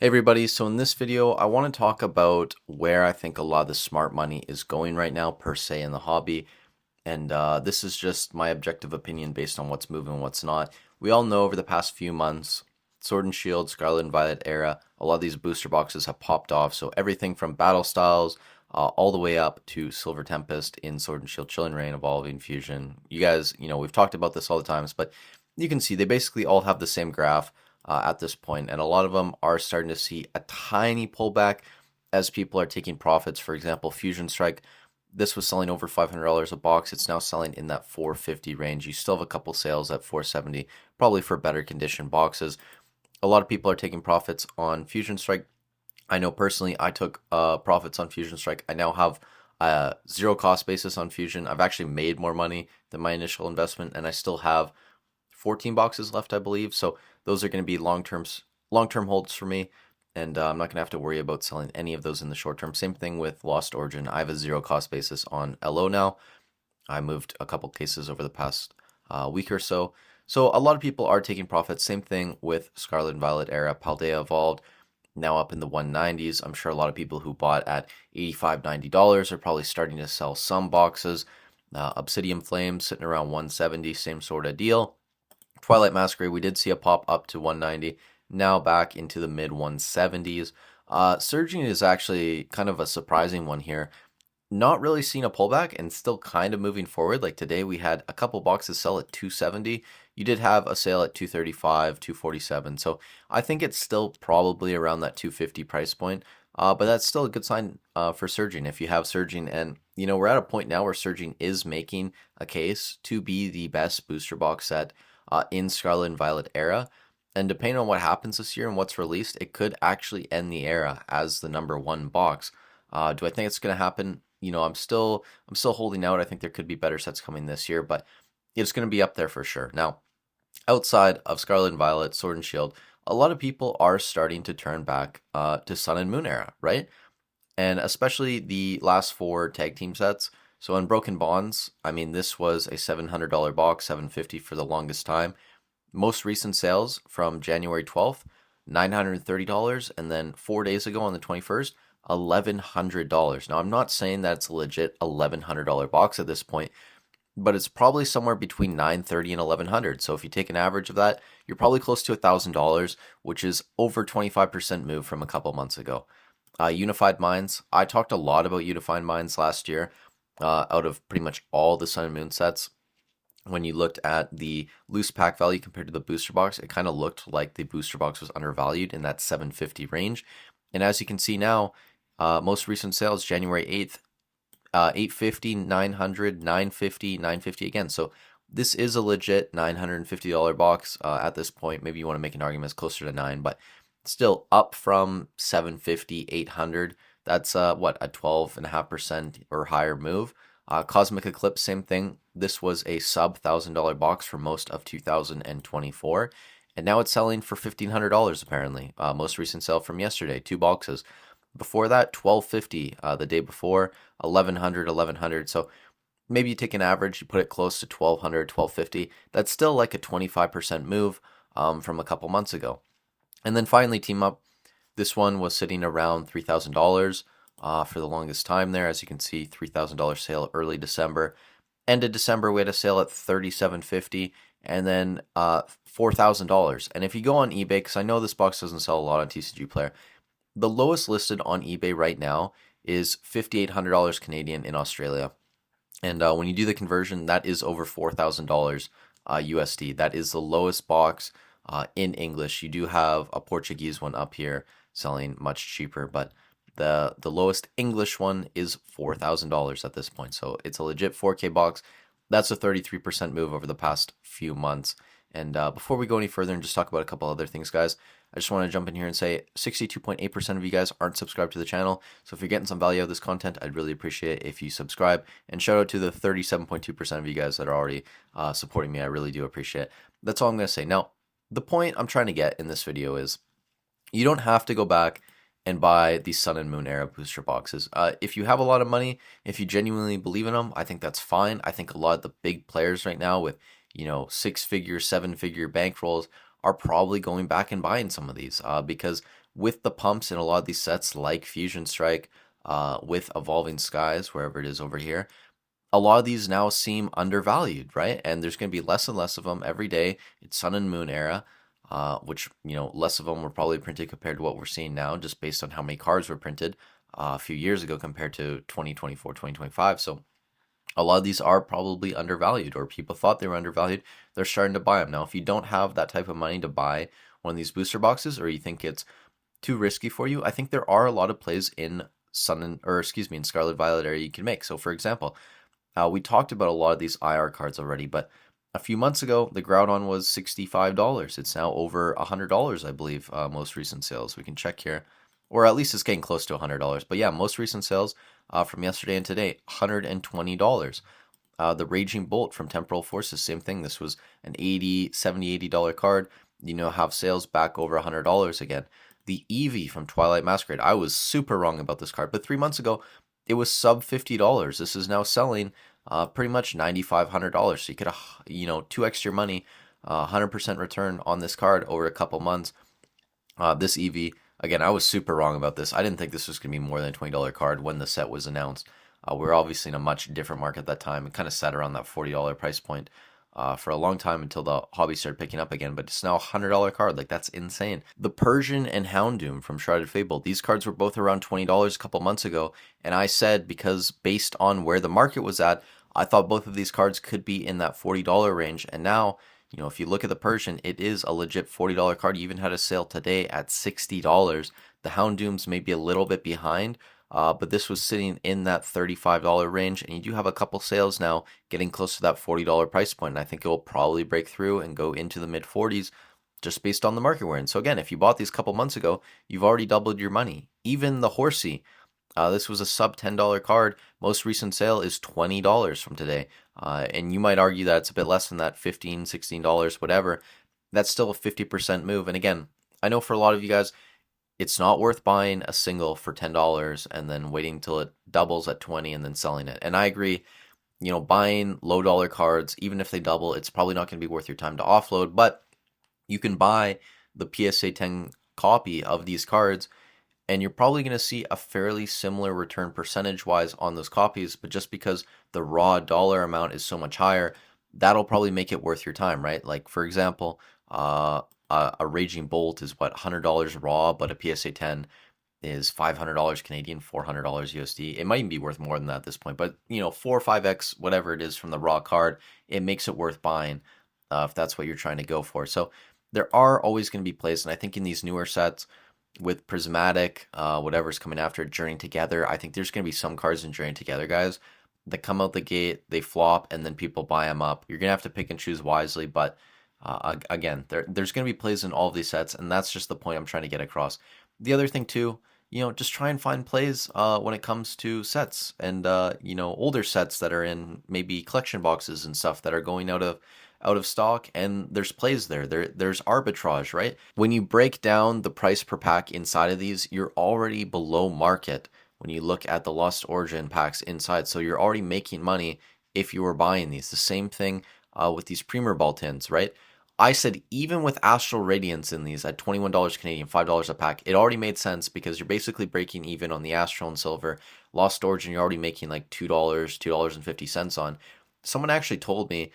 Hey everybody, so in this video, I want to talk about where I think a lot of the smart money is going right now, per se, in the hobby. And this is just my objective opinion based on what's moving and what's not. We all know over the past few months, Sword and Shield, Scarlet and Violet era, a lot of these booster boxes have popped off. So everything from Battle Styles all the way up to Silver Tempest in Sword and Shield, Chilling Reign, Evolving Fusion. You guys, we've talked about this all the times, but you can see they basically all have the same graph at this point, and a lot of them are starting to see a tiny pullback as people are taking profits. For example, Fusion Strike, this was selling over $500 a box. It's now selling in that 450 range. You still have a couple sales at 470, probably for better condition boxes. A lot of people are taking profits on Fusion Strike. I know personally, I took profits on Fusion Strike. I now have zero cost basis on Fusion. I've actually made more money than my initial investment, and I still have 14 boxes left, I believe. So those are going to be long-term holds for me, and I'm not going to have to worry about selling any of those in the short term. Same thing with Lost Origin. I have a zero cost basis on LO now. I moved a couple cases over the past week or so. So a lot of people are taking profits. Same thing with Scarlet and Violet era. Paldea Evolved, now up in the 190s. I'm sure a lot of people who bought at $85, $90 are probably starting to sell some boxes. Obsidian Flame sitting around 170, same sort of deal. Twilight Masquerade, we did see a pop up to 190, now back into the mid 170s. Surging is actually kind of a surprising one here. Not really seeing a pullback and still kind of moving forward. Like today, we had a couple boxes sell at 270. You did have a sale at 235, 247. So I think it's still probably around that 250 price point. But that's still a good sign for Surging if you have Surging. And, we're at a point now where Surging is making a case to be the best booster box set in Scarlet and Violet era. And depending on what happens this year and what's released, it could actually end the era as the number one box. Do I think it's going to happen? I'm still holding out. I think there could be better sets coming this year, but it's going to be up there for sure. Now, outside of Scarlet and Violet, Sword and Shield, a lot of people are starting to turn back to Sun and Moon era, right? And especially the last four tag team sets. So in Broken Bonds, I mean, this was a $700 box, $750 for the longest time. Most recent sales from January 12th, $930, and then 4 days ago on the 21st, $1,100. Now, I'm not saying that it's a legit $1,100 box at this point, but it's probably somewhere between $930 and $1,100. So if you take an average of that, you're probably close to $1,000, which is over 25% move from a couple months ago. Unified Minds, I talked a lot about Unified Minds last year. Out of pretty much all the Sun and Moon sets, when you looked at the loose pack value compared to the booster box, it kind of looked like the booster box was undervalued in that 750 range. And as you can see now, most recent sales, January 8th, 850, 900, 950, 950 again. So this is a legit $950 box at this point. Maybe you want to make an argument it's closer to 9, but still up from 750, 800. That's a 12.5% or higher move. Cosmic Eclipse, same thing. This was a sub $1,000 box for most of 2024, and now it's selling for $1,500 apparently. Most recent sale from yesterday, 2 boxes. Before that, $1,250. The day before, $1,100. So maybe you take an average, you put it close to $1,200, $1,250. That's still like a 25% move from a couple months ago. And then finally, Team Up. This one was sitting around $3,000 for the longest time there. As you can see, $3,000 sale early December. End of December, we had a sale at $3,750 and then $4,000. And if you go on eBay, because I know this box doesn't sell a lot on TCG Player, the lowest listed on eBay right now is $5,800 Canadian in Australia. And when you do the conversion, that is over $4,000 USD. That is the lowest box in English. You do have a Portuguese one up here selling much cheaper, but the lowest English one is $4,000 at this point. So it's a legit 4K box. That's a 33% move over the past few months. And before we go any further and just talk about a couple other things, guys, I just want to jump in here and say 62.8% of you guys aren't subscribed to the channel. So if you're getting some value out of this content, I'd really appreciate it if you subscribe. And shout out to the 37.2% of you guys that are already supporting me. I really do appreciate it. That's all I'm going to say. Now, the point I'm trying to get in this video is you don't have to go back and buy the Sun and Moon era booster boxes. If you have a lot of money, if you genuinely believe in them, I think that's fine. I think a lot of the big players right now with, 6-figure, 7-figure bankrolls are probably going back and buying some of these because with the pumps in a lot of these sets like Fusion Strike, with Evolving Skies, wherever it is over here, a lot of these now seem undervalued, right? And there's going to be less and less of them every day. It's Sun and Moon era, which, less of them were probably printed compared to what we're seeing now, just based on how many cards were printed a few years ago compared to 2024, 2025. So a lot of these are probably undervalued, or people thought they were undervalued. They're starting to buy them. Now, if you don't have that type of money to buy one of these booster boxes, or you think it's too risky for you, I think there are a lot of plays in in Scarlet Violet area you can make. So for example, we talked about a lot of these IR cards already, but a few months ago, the Groudon was $65. It's now over $100, I believe, most recent sales. We can check here, or at least it's getting close to $100. But yeah, most recent sales from yesterday and today, $120. The Raging Bolt from Temporal Forces, same thing. This was an $80 card. Have sales back over $100 again. The Eevee from Twilight Masquerade. I was super wrong about this card, but 3 months ago, it was sub $50. This is now selling pretty much $9,500. So you could, 2x your money, 100% return on this card over a couple months. This Eevee, again, I was super wrong about this. I didn't think this was going to be more than a $20 card when the set was announced. We're obviously in a much different market at that time. It kind of sat around that $40 price point for a long time until the hobby started picking up again, but it's now a $100 card. Like, that's insane. The Persian and Houndoom from Shrouded Fable, these cards were both around $20 a couple months ago, and I said, because based on where the market was at, I thought both of these cards could be in that $40 range, and now, if you look at the Persian, it is a legit $40 card. You even had a sale today at $60. The Houndoom's maybe a little bit behind, but this was sitting in that $35 range, and you do have a couple sales now getting close to that $40 price point, and I think it will probably break through and go into the mid-40s just based on the market we're in. So again, if you bought these a couple months ago, you've already doubled your money. Even the Horsey, this was a sub $10 card. Most recent sale is $20 from today, and you might argue that it's a bit less than that, $15, $16, whatever. That's still a 50% move, and again, I know for a lot of you guys, it's not worth buying a single for $10 and then waiting until it doubles at 20 and then selling it. And I agree, buying low dollar cards, even if they double, it's probably not going to be worth your time to offload, but you can buy the PSA 10 copy of these cards, and you're probably going to see a fairly similar return percentage-wise on those copies, but just because the raw dollar amount is so much higher, that'll probably make it worth your time, right? Like, for example, a Raging Bolt is $100 raw, but a PSA 10 is $500 Canadian, $400 USD. It might even be worth more than that at this point, but 4 or 5x, whatever it is from the raw card, it makes it worth buying if that's what you're trying to go for. So there are always going to be plays, and I think in these newer sets with Prismatic, whatever's coming after Journey Together, I think there's going to be some cards in Journey Together, guys, that come out the gate, they flop, and then people buy them up. You're going to have to pick and choose wisely, but again, there's going to be plays in all of these sets, and that's just the point I'm trying to get across. The other thing too, just try and find plays when it comes to sets and older sets that are in maybe collection boxes and stuff that are going out of stock, and there's plays there's arbitrage, right? When you break down the price per pack inside of these, you're already below market when you look at the Lost Origin packs inside, so you're already making money if you were buying these. The same thing with these Premier Ball tins, right? I said even with Astral Radiance in these at $21 Canadian, $5 a pack, it already made sense because you're basically breaking even on the Astral and Silver. Lost Origin, you're already making like $2, $2.50 on. Someone actually told me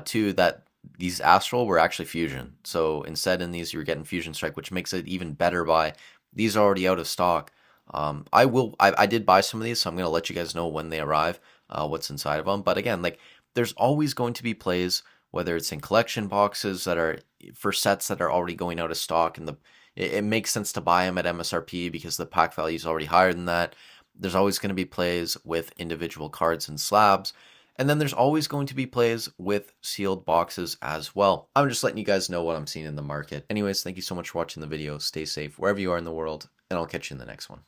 too that these Astral were actually Fusion. So instead in these, you were getting Fusion Strike, which makes it even better buy. These are already out of stock. I did buy some of these, so I'm going to let you guys know when they arrive, what's inside of them. But again, like, there's always going to be plays, whether it's in collection boxes that are for sets that are already going out of stock, and it makes sense to buy them at MSRP because the pack value is already higher than that. There's always going to be plays with individual cards and slabs, and then there's always going to be plays with sealed boxes as well. I'm just letting you guys know what I'm seeing in the market. Anyways, thank you so much for watching the video. Stay safe wherever you are in the world, and I'll catch you in the next one.